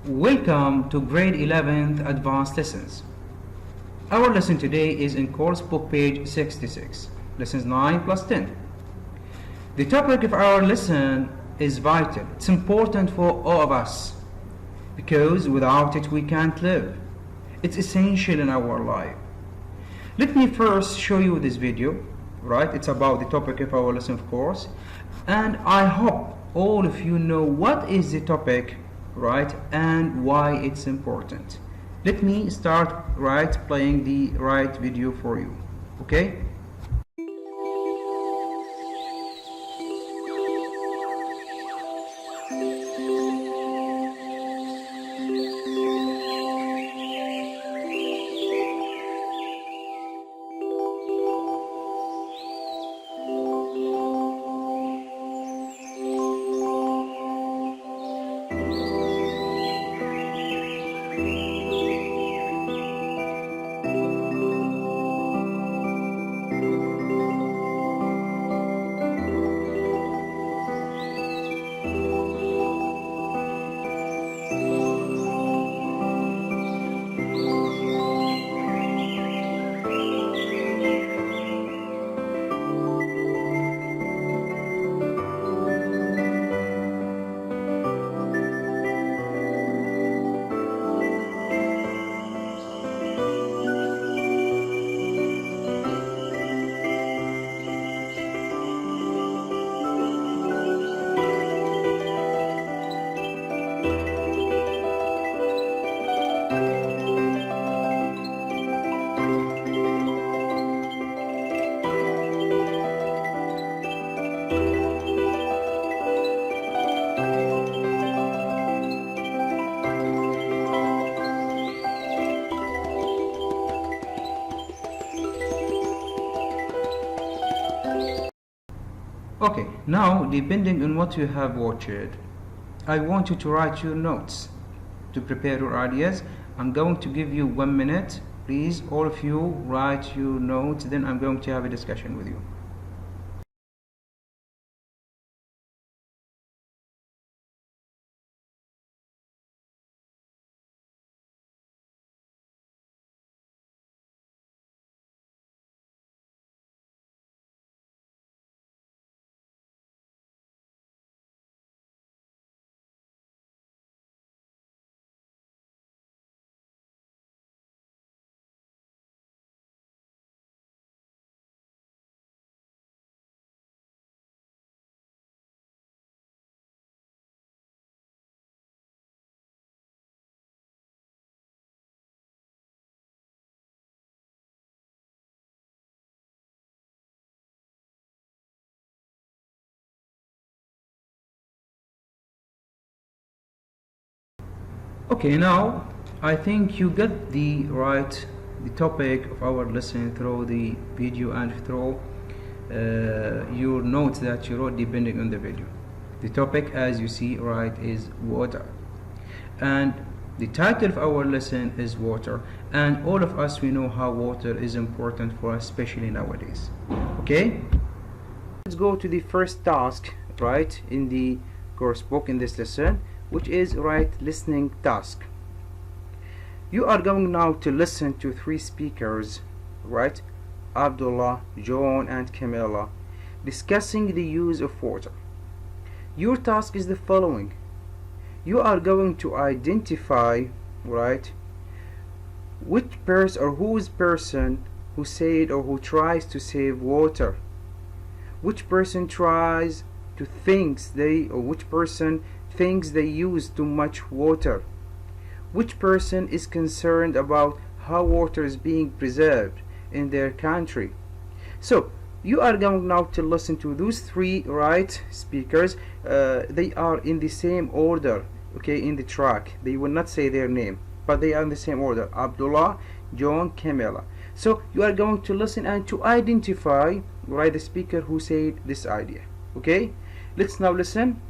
Welcome to grade 11th advanced lessons. Our lesson today is in course book page 66, lessons 9 plus 10. The topic of our lesson is vital. It's important for all of us because without it we can't live. It's essential in our life. Let me first show you this video, right? It's about the topic of our lesson, of course, and I hope all of you know what is the topic, right, and why it's important. Let me start playing the right video for you. Okay. Okay, now depending on what you have watched, I want you to write your notes to prepare your ideas. I'm going to give you 1 minute. Please, all of you, write your notes, then I'm going to have a discussion with you. Okay, now I think you get the topic of our lesson through the video and through your notes that you wrote depending on the video. The topic, as you see, is water, and the title of our lesson is water, and all of us, we know how water is important for us, especially nowadays. Okay, let's go to the first task in the course book in this lesson, which is listening task. You are going now to listen to 3 speakers, Abdullah, John and Camilla, discussing the use of water. Your task is the following. You are going to identify which person or whose person who said or who tries to save water, which person tries to which person thinks they use too much water, which person is concerned about how water is being preserved in their country. So you are going now to listen to those 3 speakers. They are in the same order, in the track. They will not say their name, but they are in the same order: Abdullah, John, Camilla. So you are going to listen and to identify the speaker who said this idea. Okay, let's now listen.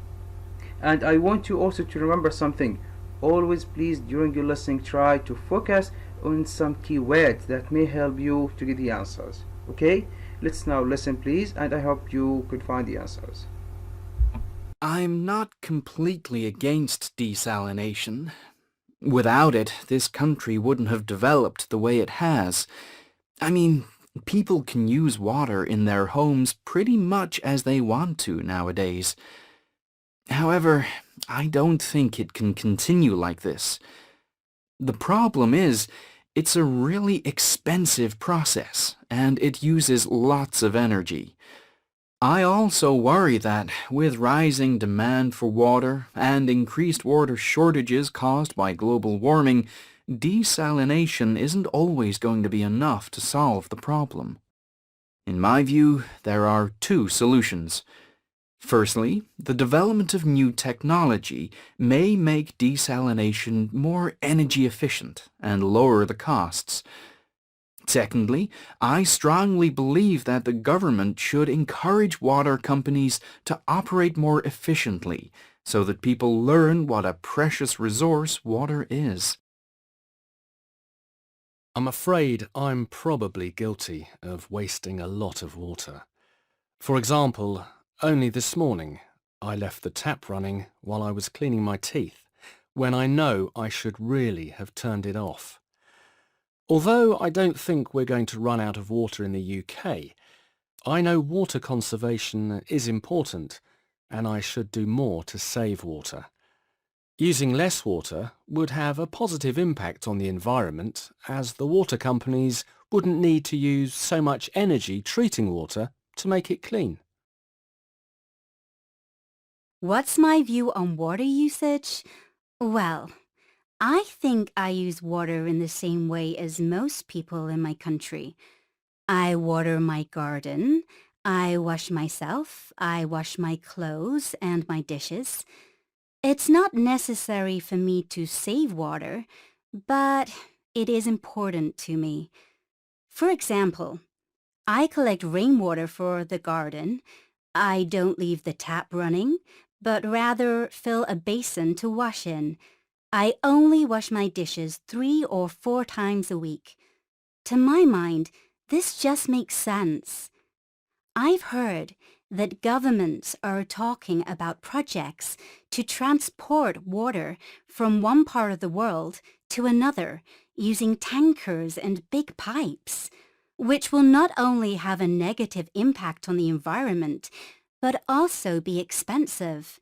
And I want you also to remember something. Always, please, during your listening, try to focus on some keywords that may help you to get the answers. Okay, let's now listen, please, and I hope you could find the answers. I'm not completely against desalination, Without it, this country wouldn't have developed the way it has. I mean, people can use water in their homes pretty much as they want to nowadays. However, I don't think it can continue like this. The problem is, it's a really expensive process, and it uses lots of energy. I also worry that with rising demand for water and increased water shortages caused by global warming, desalination isn't always going to be enough to solve the problem. In my view, there are two solutions. Firstly, the development of new technology may make desalination more energy efficient and lower the costs. Secondly, I strongly believe that the government should encourage water companies to operate more efficiently so that people learn what a precious resource water is. I'm afraid I'm probably guilty of wasting a lot of water. For example, only this morning I left the tap running while I was cleaning my teeth, when I know I should really have turned it off. Although I don't think we're going to run out of water in the UK, I know water conservation is important and I should do more to save water. Using less water would have a positive impact on the environment, as the water companies wouldn't need to use so much energy treating water to make it clean. What's my view on water usage? Well, I think I use water in the same way as most people in my country. I water my garden, I wash myself, I wash my clothes and my dishes. It's not necessary for me to save water, but it is important to me. For example, I collect rainwater for the garden. I don't leave the tap running, but rather fill a basin to wash in. I only wash my dishes 3 or 4 times a week. To my mind, this just makes sense. I've heard that governments are talking about projects to transport water from one part of the world to another using tankers and big pipes, which will not only have a negative impact on the environment, but also be expensive.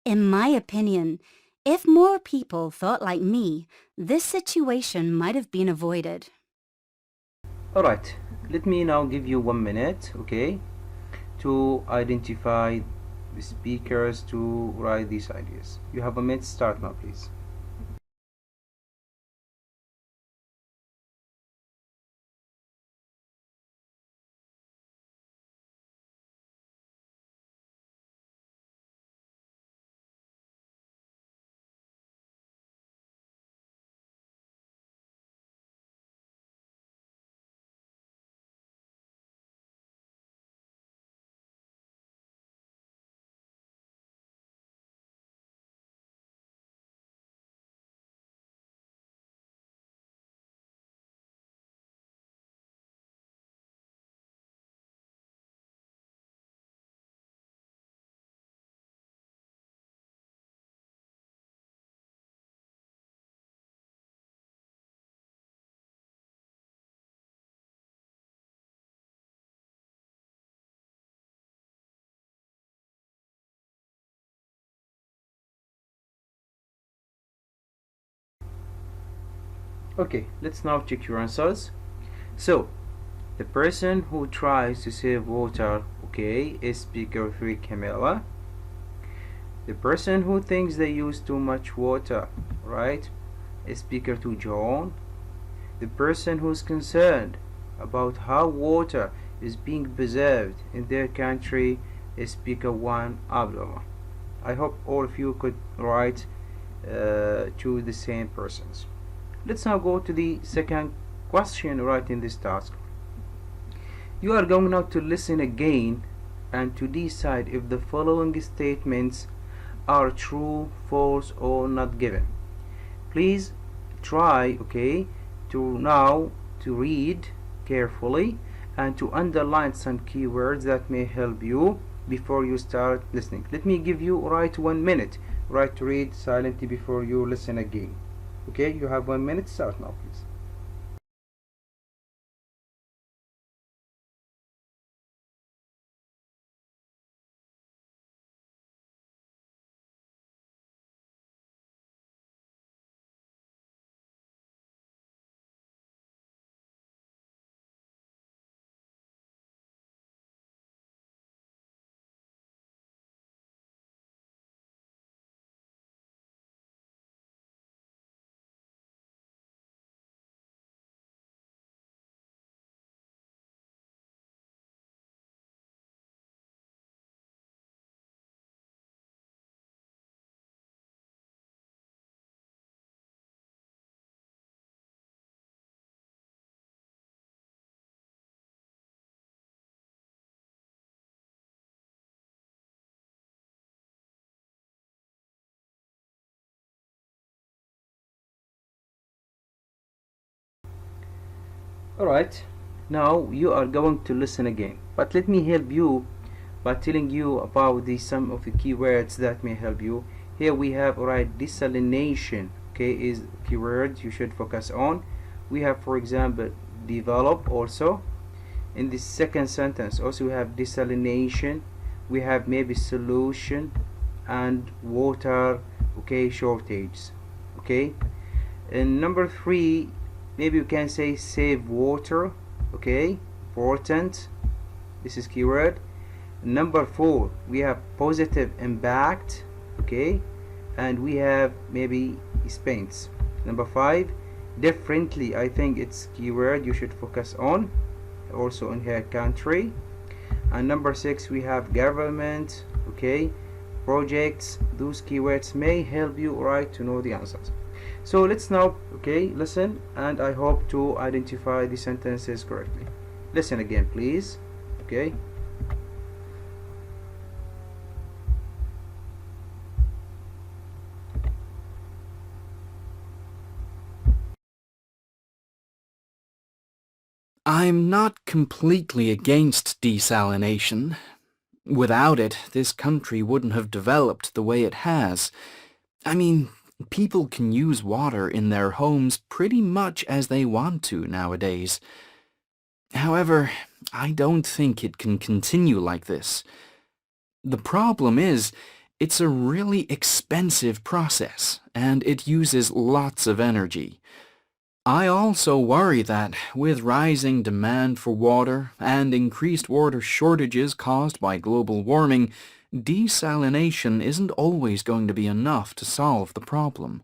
In my opinion, if more people thought like me, this situation might have been avoided. Alright, let me now give you 1 minute, okay, to identify the speakers to write these ideas. You have a minute, start now please. Okay, let's now check your answers. So, the person who tries to save water, okay, is speaker 3, Camilla. The person who thinks they use too much water, right, is speaker 2, John. The person who's concerned about how water is being preserved in their country is speaker 1, Abdullah. I hope all of you could write to the same persons. Let's now go to the second question right in this task. You are going now to listen again and to decide if the following statements are true, false, or not given. Please try, okay, to read carefully and to underline some keywords that may help you before you start listening. Let me give you 1 minute, to read silently before you listen again. Okay, you have 1 minute. Start now, please. Alright, now you are going to listen again, but let me help you by telling you about some of the keywords that may help you. Here we have, alright, desalination, okay, is keyword you should focus on. We have, for example, develop also. In the second sentence also we have desalination, we have maybe solution and water, okay, shortage, okay. And number 3, maybe you can say save water, okay, important, this is keyword. Number 4, we have positive impact, okay, and we have maybe expense. Number 5, differently, I think it's keyword you should focus on, also in here country. And number 6, we have government, okay, projects. Those keywords may help you, right, to know the answers. So let's now, okay, listen, and I hope to identify the sentences correctly. Listen again, please, okay. I'm not completely against desalination. Without it, this country wouldn't have developed the way it has. I mean, people can use water in their homes pretty much as they want to nowadays. However, I don't think it can continue like this. The problem is, it's a really expensive process, and it uses lots of energy. I also worry that, with rising demand for water and increased water shortages caused by global warming, desalination isn't always going to be enough to solve the problem.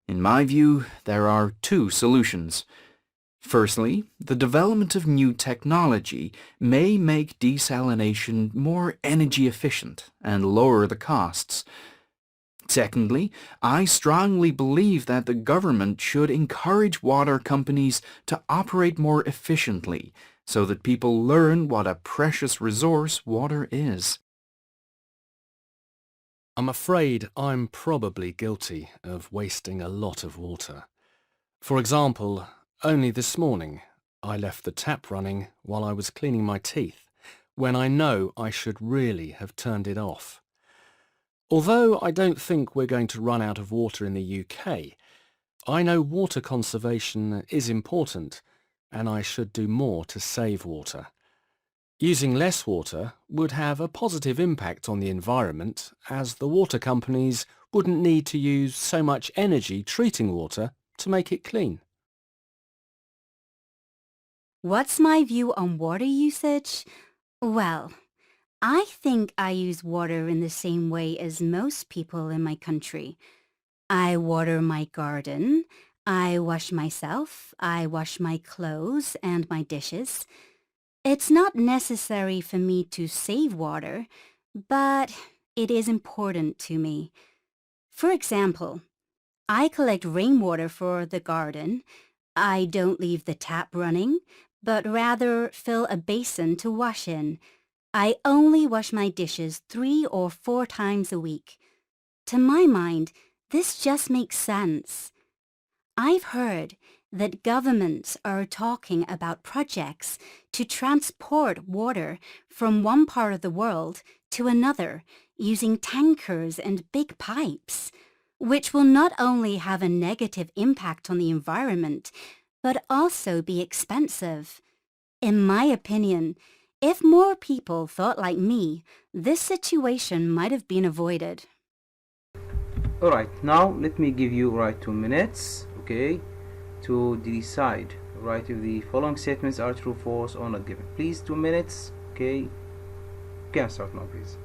In my view, there are 2 solutions. Firstly, the development of new technology may make desalination more energy efficient and lower the costs. Secondly, I strongly believe that the government should encourage water companies to operate more efficiently so that people learn what a precious resource water is. I'm afraid I'm probably guilty of wasting a lot of water. For example, only this morning I left the tap running while I was cleaning my teeth, when I know I should really have turned it off. Although I don't think we're going to run out of water in the UK, I know water conservation is important and I should do more to save water. Using less water would have a positive impact on the environment, as the water companies wouldn't need to use so much energy treating water to make it clean. What's my view on water usage? Well, I think I use water in the same way as most people in my country. I water my garden, I wash myself, I wash my clothes and my dishes. It's not necessary for me to save water, but it is important to me. For example, I collect rainwater for the garden. I don't leave the tap running, but rather fill a basin to wash in. I only wash my dishes 3 or 4 times a week. To my mind, this just makes sense. I've heard that governments are talking about projects to transport water from one part of the world to another using tankers and big pipes. which will not only have a negative impact on the environment, but also be expensive. In my opinion, if more people thought like me, this situation might have been avoided. Alright, now let me give you 2 minutes, okay, to decide, if the following statements are true, false, or not given. Please, 2 minutes, okay. You can start now, please.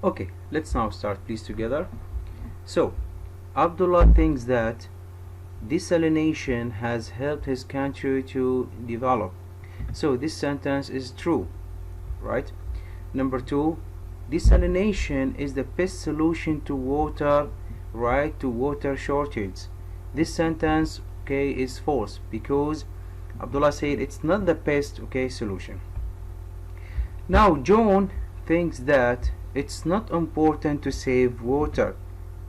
Okay, let's now start, please, together. So, Abdullah thinks that desalination has helped his country to develop. So, this sentence is true, right? Number 2, desalination is the best solution to water, to water shortage. This sentence, okay, is false because Abdullah said it's not the best, solution. Now, John thinks that it's not important to save water.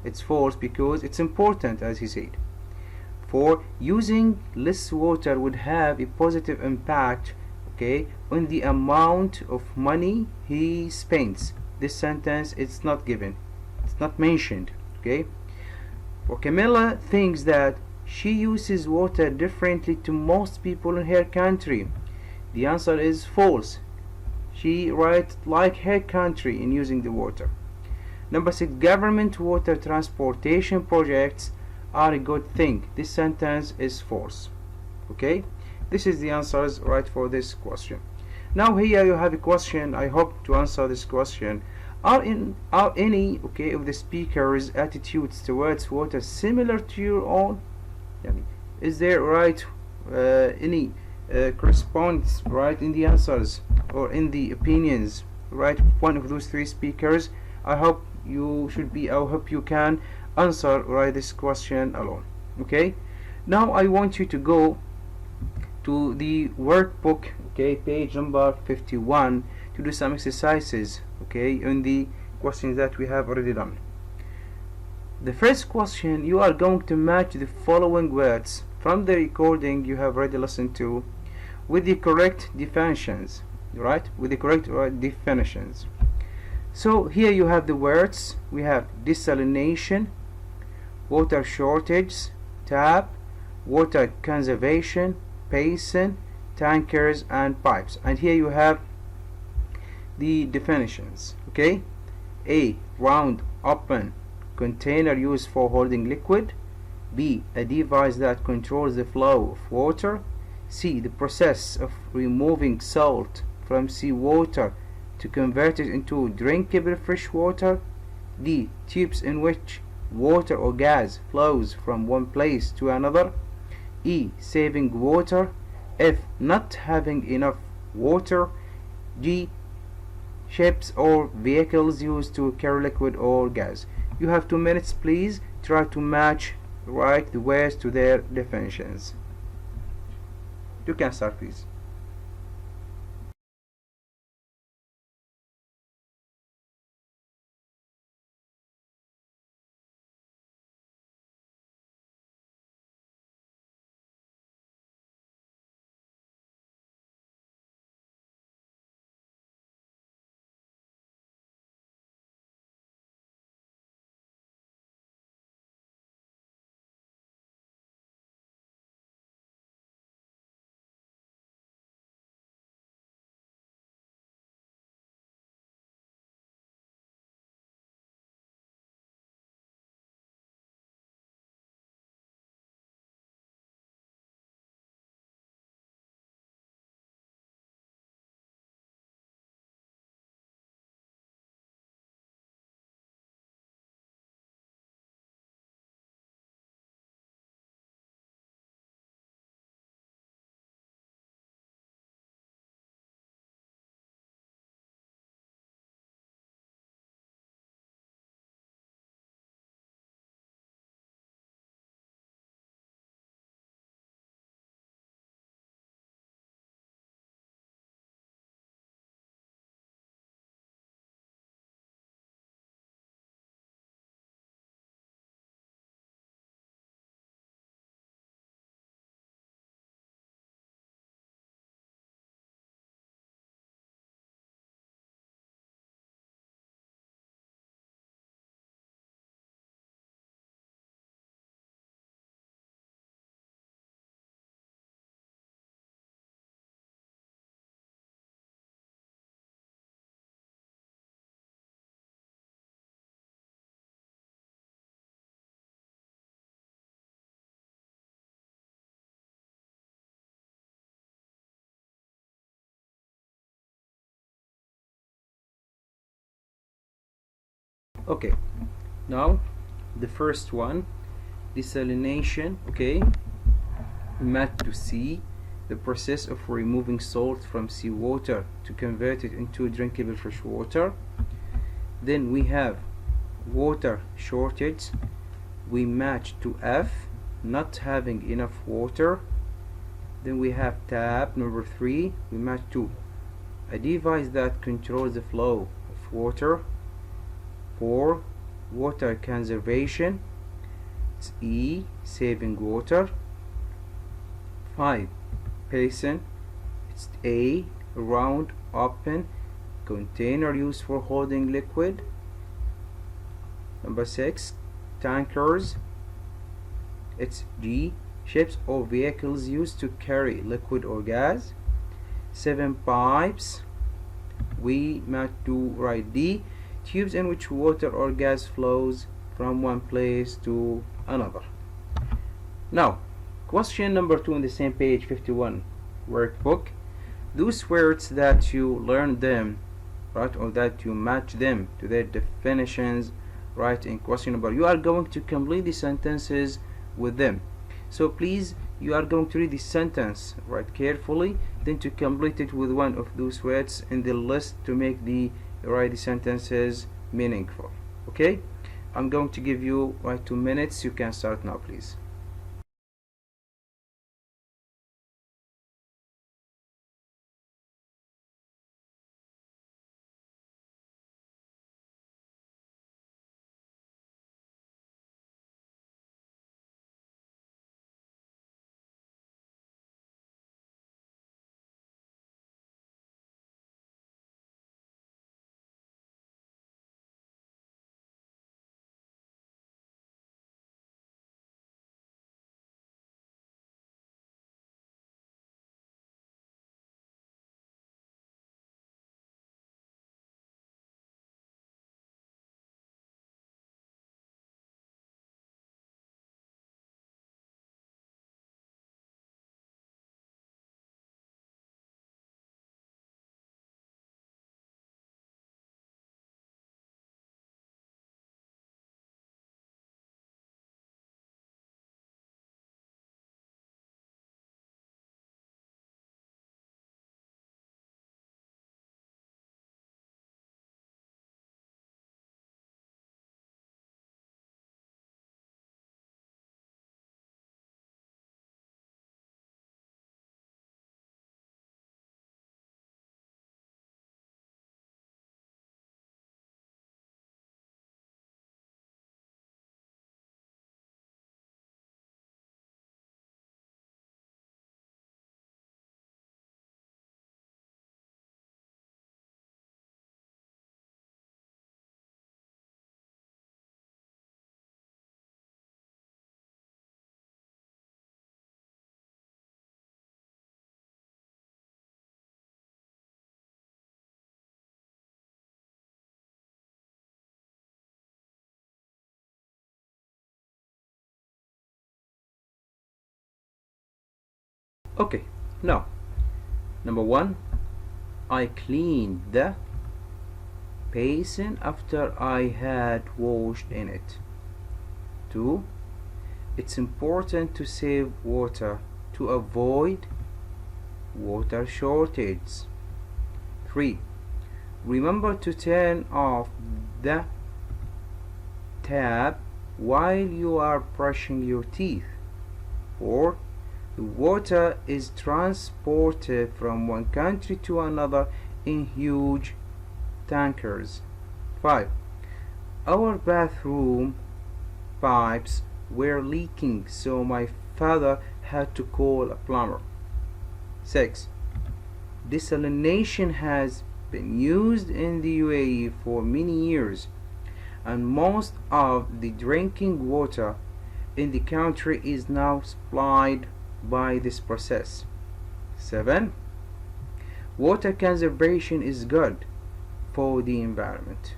It's false because it's important, as he said. For using less water would have a positive impact, on the amount of money he spends. This sentence is not given. It's not mentioned, For Camilla thinks that she uses water differently to most people in her country. The answer is false. She like her country in using the water. Number 6, government water transportation projects are a good thing. This sentence is false. This is the answers for this question. Now here you have a question. I hope to answer this question. Are any of the speakers' attitudes towards water similar to your own? Is there any corresponds in the answers or in the opinions one of those 3 speakers? I hope you can answer this question alone. Now I want you to go to the workbook, page number 51, to do some exercises on the questions that we have already done. The first question, you are going to match the following words from the recording you have already listened to with the correct definitions, with the correct definitions. So here you have the words. We have desalination, water shortage, tap, water conservation, basin, tankers, and pipes. And here you have the definitions. A, round, open container used for holding liquid. B, a device that controls the flow of water. C, the process of removing salt from seawater to convert it into drinkable fresh water. D. Tubes in which water or gas flows from one place to another. E. Saving water. F. Not having enough water. G. Ships or vehicles used to carry liquid or gas. You have 2 minutes, please. Try to match right the words to their definitions. You can start, please. Okay, now the first one, desalination. Okay, map to see the process of removing salt from seawater to convert it into drinkable fresh water. Then we have water shortage. We match to F, not having enough water. Then we have tab number 3. We match to a device that controls the flow of water. 4. Water conservation. It's E, saving water. 5. Basin. It's A, round, open container used for holding liquid. Number 6. Tankers. It's G, ships or vehicles used to carry liquid or gas. 7. Pipes. We might do right D, tubes in which water or gas flows from one place to another. Now, question number 2 on the same page 51 workbook. Those words that you learn them, right, or that you match them to their definitions, right, in question number, you are going to complete the sentences with them. So please, you are going to read the sentence right carefully, then to complete it with one of those words in the list to make the right sentences meaningful. Okay, I'm going to give you right 2 minutes. You can start now, please. Okay, now, number one, I cleaned the basin after I had washed in it. 2. It's important to save water to avoid water shortage. 3. Remember to turn off the tap while you are brushing your teeth. 4. The water is transported from one country to another in huge tankers. 5. Our bathroom pipes were leaking, so my father had to call a plumber. 6. Desalination has been used in the UAE for many years, and most of the drinking water in the country is now supplied by this process. 7. Water conservation is good for the environment.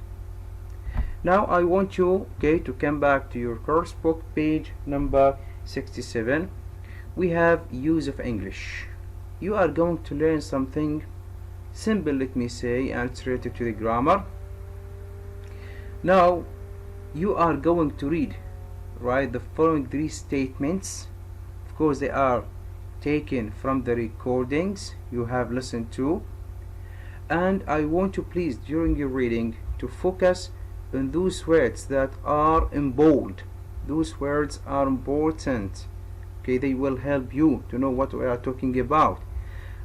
Now I want you, to come back to your course book, page number 67. We have use of English. You are going to learn something simple, let me say, and it's related to the grammar. Now you are going to read the following 3 statements. Of course, they are taken from the recordings you have listened to, and I want you, please, during your reading, to focus on those words that are in bold. Those words are important. Okay, they will help you to know what we are talking about.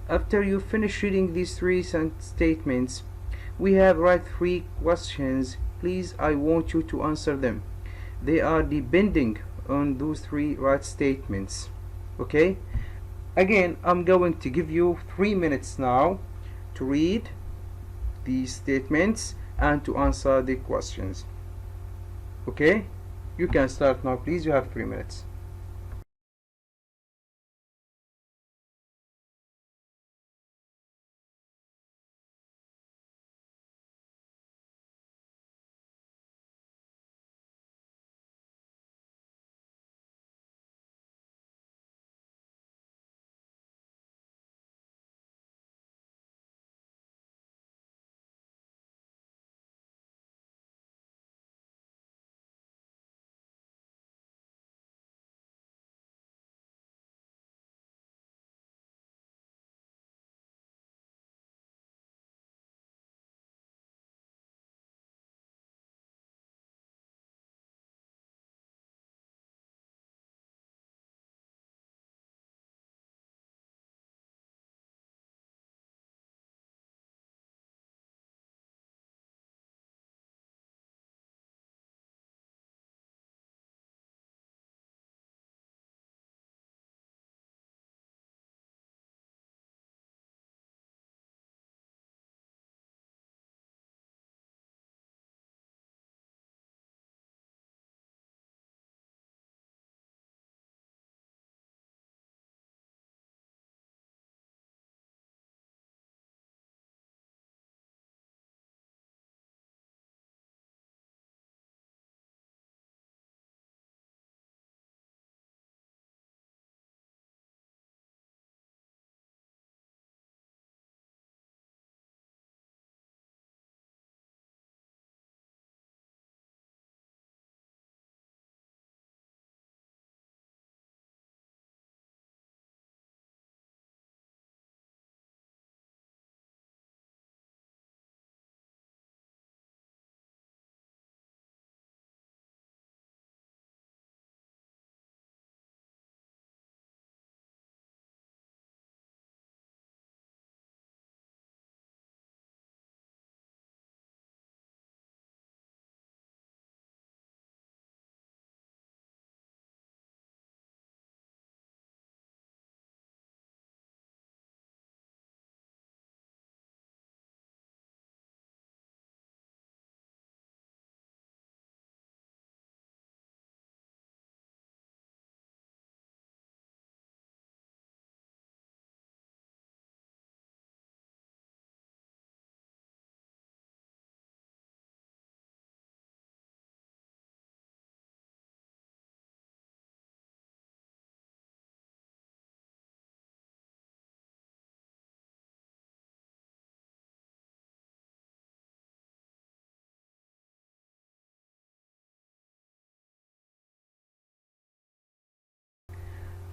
After you finish reading these 3 statements, we have 3 questions. Please, I want you to answer them. They are depending on those 3 statements. Okay, again, I'm going to give you 3 minutes now to read these statements and to answer the questions. Okay, you can start now, please. You have 3 minutes.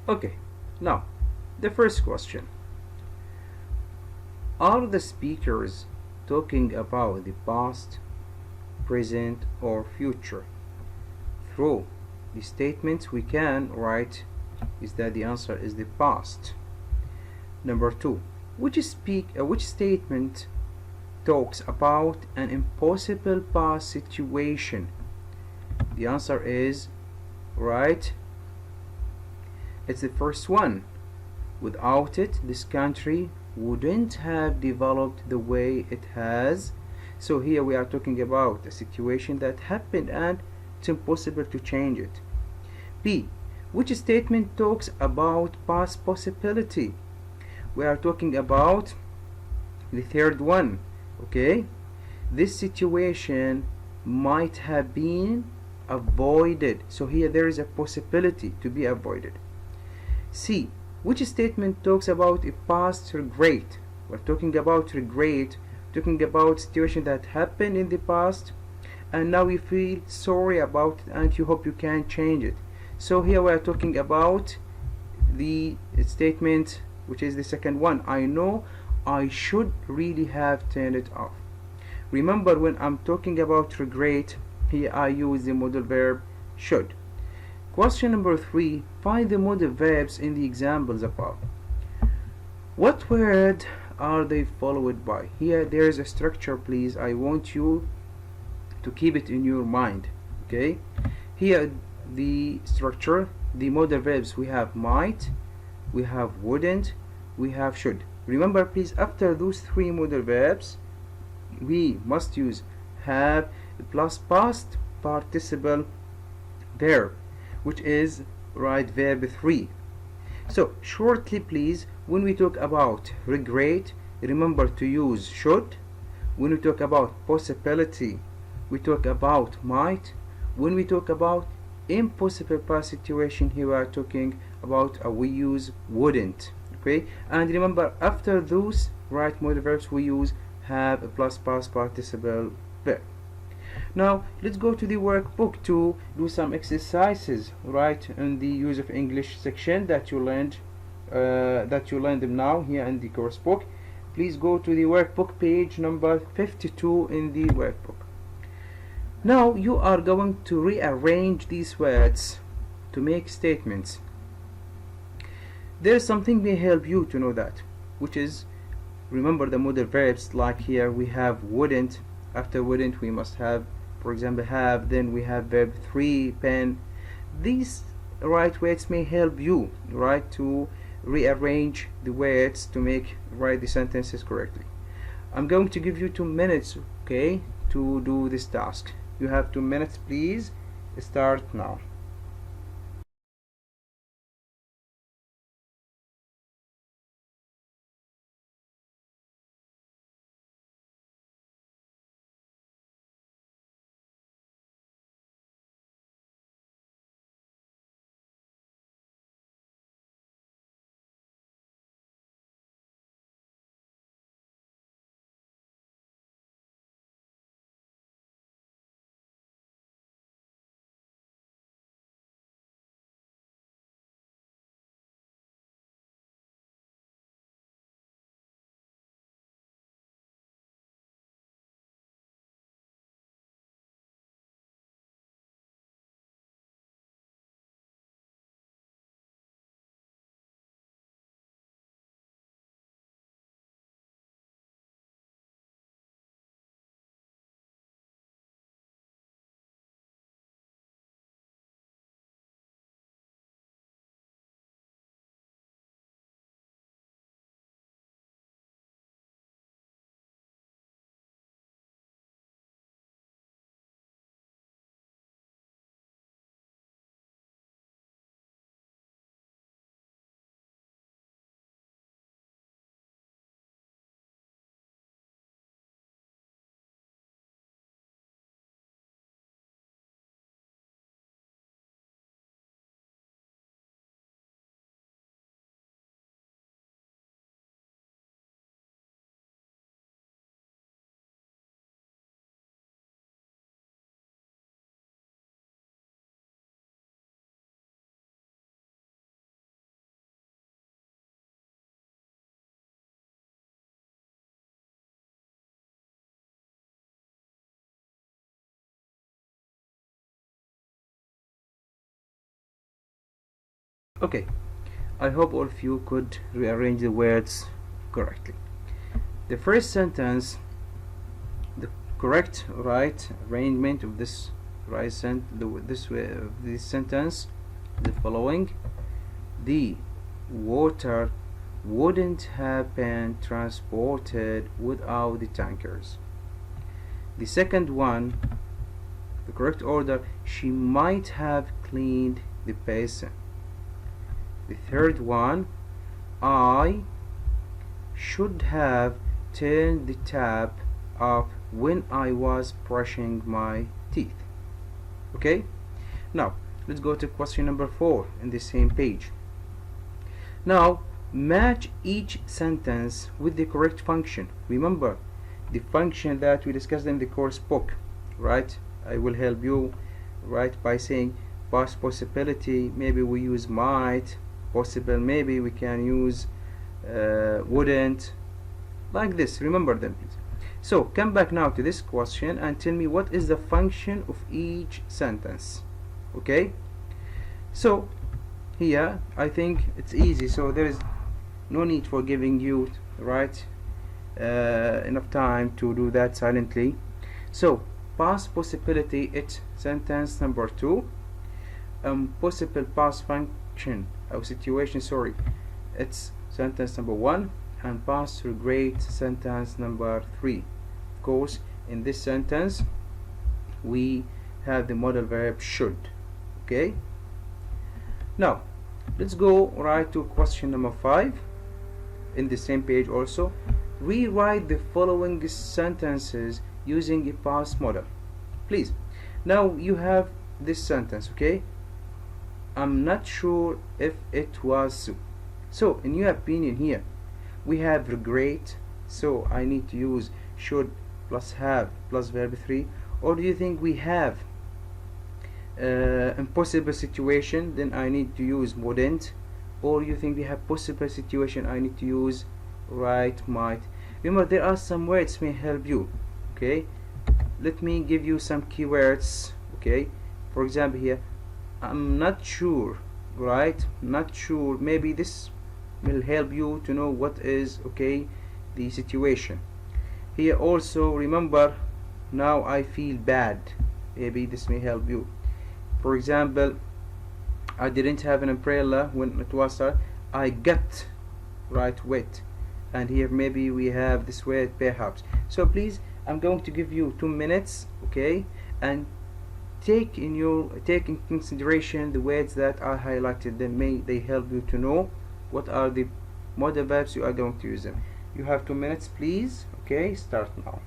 Okay, now the first question. Are the speakers talking about the past, present, or future? Through the statements we can write is that the answer is the past. Number two, which statement talks about an impossible past situation? The answer is right. It's the first one. Without it, this country wouldn't have developed the way it has. So here we are talking about a situation that happened and it's impossible to change it. B. Which statement talks about past possibility? We are talking about the third one. Okay? This situation might have been avoided. So here there is a possibility to be avoided. C. Which statement talks about a past regret? We're talking about regret, talking about situation that happened in the past and now you feel sorry about it and you hope you can change it. So here we are talking about the statement which is the second one. I know I should really have turned it off. Remember, when I'm talking about regret, here I use the modal verb should. Question number 3. Find the modal verbs in the examples above. What word are they followed by? Here there is a structure, please. I want you to keep it in your mind. Okay? Here the structure, the modal verbs, we have might, we have wouldn't, we have should. Remember, please, after those three modal verbs, we must use have plus past participle verb, which is right verb 3. So shortly, please, when we talk about regret, remember to use should. When we talk about possibility, we talk about might. When we talk about impossible past situation, here we are talking about we use wouldn't. Okay, and remember, after those right modal verbs, we use have a plus past participle verb. Now let's go to the workbook to do some exercises right in the use of English section that you learned them now here in the course book. Please go to the workbook, page number 52 in the workbook. Now you are going to rearrange these words to make statements. There's something may help you to know that, which is, remember the modal verbs. Like here we have wouldn't. After wouldn't we must have, for example, have. Then we have verb 3, pen. These right words may help you right to rearrange the words to write the sentences correctly. I'm going to give you 2 minutes, okay, to do this task. You have 2 minutes, please. Start now. Okay, I hope all of you could rearrange the words correctly. The first sentence, the correct right arrangement of this this sentence, the following: the water wouldn't have been transported without the tankers. The second one, the correct order: she might have cleaned the basin. The third one: I should have turned the tap off when I was brushing my teeth. Okay, now let's go to question number 4 in the same page. Now match each sentence with the correct function. Remember the function that we discussed in the course book, right? I will help you, right, by saying past possibility, maybe we use might. Possible, maybe we can use wouldn't, like this. Remember them, please. So come back now to this question and tell me what is the function of each sentence. Okay, so here I think it's easy, so there is no need for giving you, right, enough time to do that silently. So past possibility, it's sentence number 2. Possible past function or situation, sorry, it's sentence number 1. And past regret, sentence number 3. Of course, in this sentence we have the modal verb should. Okay, now let's go right to question number 5 in the same page also. Rewrite the following sentences using a past model, please. Now you have this sentence, okay? I'm not sure if it was so. So in your opinion here we have regret, so I need to use should plus have plus verb 3, or do you think we have impossible situation, then I need to use wouldn't, or you think we have possible situation, I need to use right might? Remember there are some words may help you. Okay, let me give you some keywords. Okay, for example here, I'm not sure, right? Not sure, maybe this will help you to know what is, okay, the situation. Here also remember, now I feel bad, maybe this may help you. For example, I didn't have an umbrella when it was I got, right, wet. And here maybe we have this word perhaps. So please, I'm going to give you 2 minutes, okay, and take in consideration the words that I highlighted. Then may they help you to know what are the modal verbs you are going to use them. You have 2 minutes, please. Okay, start now.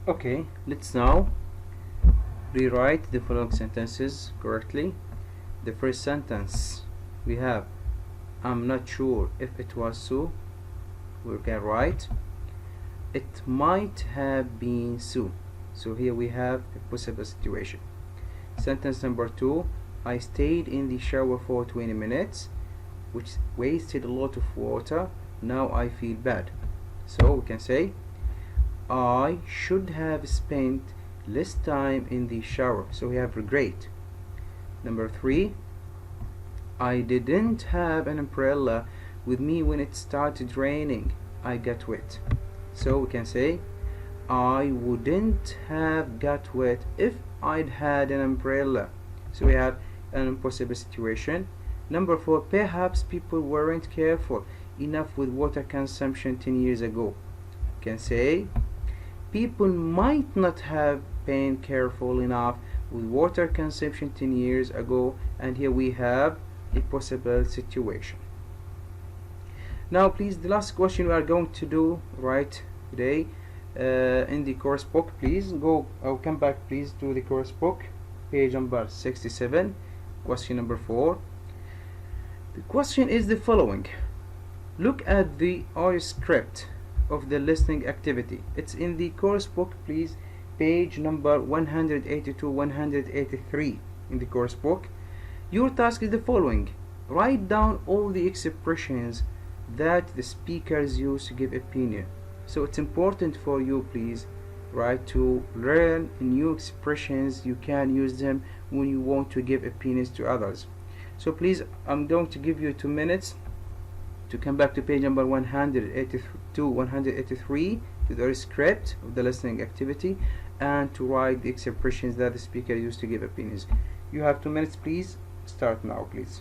Okay, let's now rewrite the following sentences correctly. The first sentence we have, I'm not sure if it was so. We can write, it might have been so. So here we have a possible situation. Sentence number 2, I stayed in the shower for 20 minutes, which wasted a lot of water. Now I feel bad. So we can say, I should have spent less time in the shower. So we have regret. Number 3, I didn't have an umbrella with me when it started raining. I got wet. So we can say, I wouldn't have got wet if I'd had an umbrella. So we have an impossible situation. Number 4, perhaps people weren't careful enough with water consumption 10 years ago. We can say, people might not have been careful enough with water consumption 10 years ago, and here we have a possible situation. Now please, the last question we are going to do right today in the course book, please go, come back please to the course book, page number 67, question number 4. The question is the following. Look at the audio script of the listening activity. It's in the course book, please, page number 182 183 in the course book. Your task is the following. Write down all the expressions that the speakers use to give opinion. So it's important for you, please, right, to learn new expressions. You can use them when you want to give opinions to others. So please, I'm going to give you 2 minutes to come back to page number 182 183 to the script of the listening activity and to write the expressions that the speaker used to give opinions. You have 2 minutes, please. Start now, please.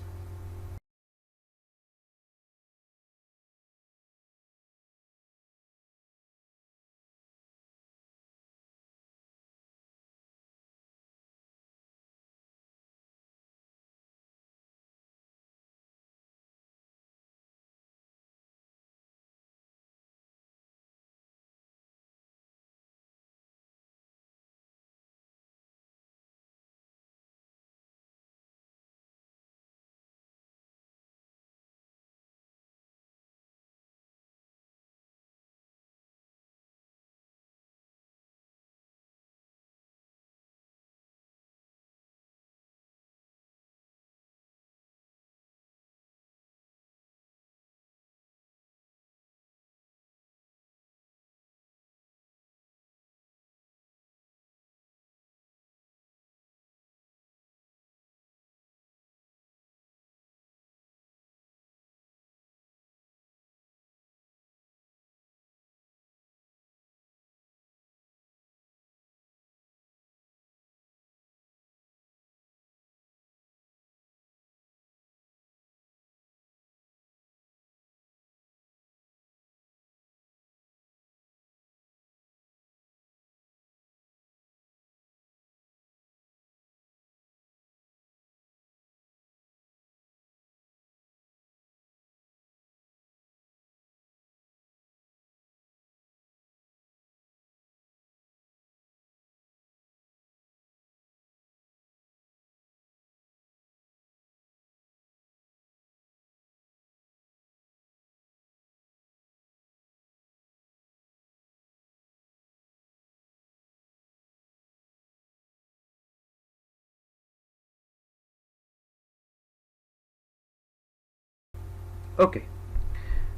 Okay,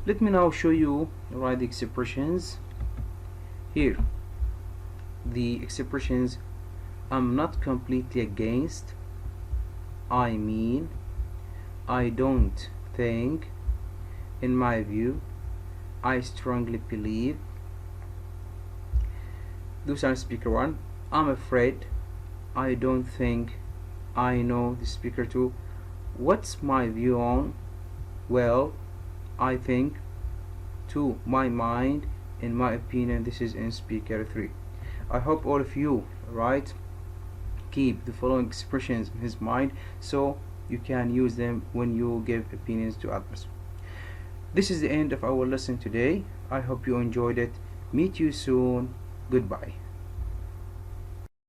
let me now show you write the expressions here. The expressions, I'm not completely against, I mean, I don't think, in my view, I strongly believe. Those are speaker 1. I'm afraid, I don't think, I know, the speaker 2. What's my view on? Well, I think, to my mind, in my opinion. This is in speaker 3. I hope all of you, right, keep the following expressions in his mind so you can use them when you give opinions to others. This is the end of our lesson today. I hope you enjoyed it. Meet you soon. Goodbye.